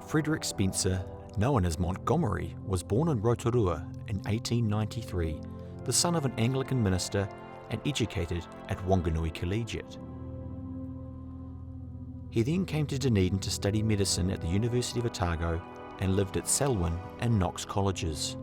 Frederick Spencer, known as Montgomery, was born in Rotorua in 1893, the son of an Anglican minister and educated at Wanganui Collegiate. He then came to Dunedin to study medicine at the University of Otago and lived at Selwyn and Knox colleges.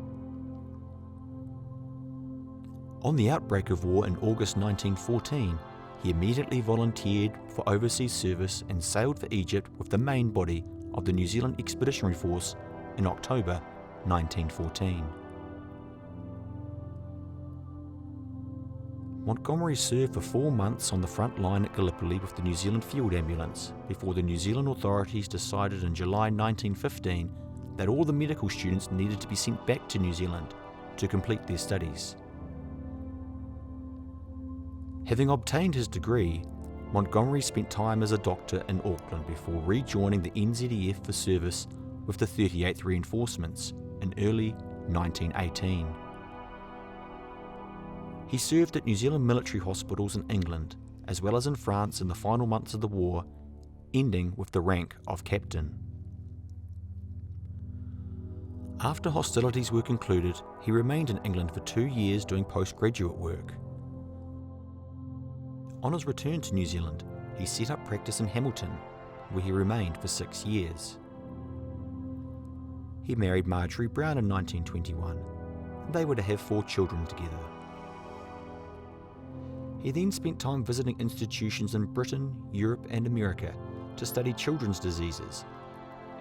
On the outbreak of war in August 1914, he immediately volunteered for overseas service and sailed for Egypt with the main body of the New Zealand Expeditionary Force in October 1914. Montgomery served for 4 months on the front line at Gallipoli with the New Zealand Field Ambulance before the New Zealand authorities decided in July 1915 that all the medical students needed to be sent back to New Zealand to complete their studies. Having obtained his degree, Montgomery spent time as a doctor in Auckland before rejoining the NZEF for service with the 38th Reinforcements in early 1918. He served at New Zealand military hospitals in England, as well as in France in the final months of the war, ending with the rank of captain. After hostilities were concluded, he remained in England for 2 years doing postgraduate work. On his return to New Zealand, he set up practice in Hamilton, where he remained for 6 years. He married Marjorie Brown in 1921, and they were to have 4 children together. He then spent time visiting institutions in Britain, Europe and America to study children's diseases,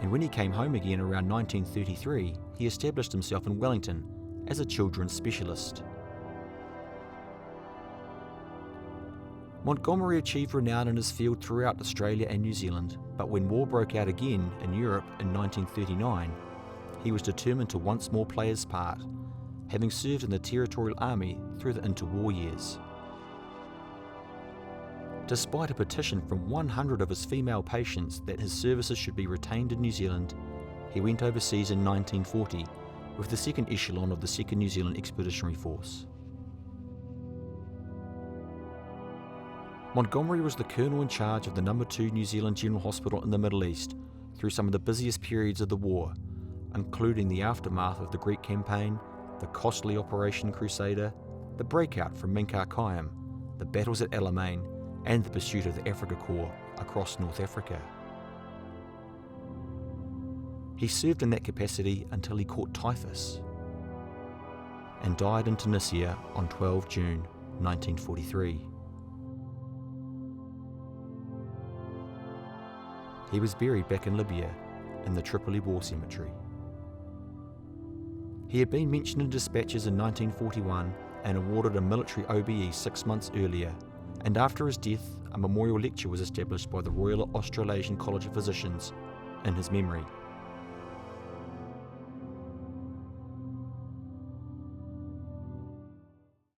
and when he came home again around 1933, he established himself in Wellington as a children's specialist. Montgomery achieved renown in his field throughout Australia and New Zealand, but when war broke out again in Europe in 1939, he was determined to once more play his part, having served in the Territorial Army through the interwar years. Despite a petition from 100 of his female patients that his services should be retained in New Zealand, he went overseas in 1940 with the second echelon of the 2nd New Zealand Expeditionary Force. Montgomery was the colonel in charge of the No. 2 New Zealand General Hospital in the Middle East through some of the busiest periods of the war, including the aftermath of the Greek campaign, the costly Operation Crusader, the breakout from Minkar Kayam, the battles at Alamein, and the pursuit of the Afrika Korps across North Africa. He served in that capacity until he caught typhus and died in Tunisia on 12 June 1943. He was buried back in Libya in the Tripoli War Cemetery. He had been mentioned in Despatches in 1941 and awarded a military OBE 6 months earlier, and after his death, a memorial lecture was established by the Royal Australasian College of Physicians in his memory.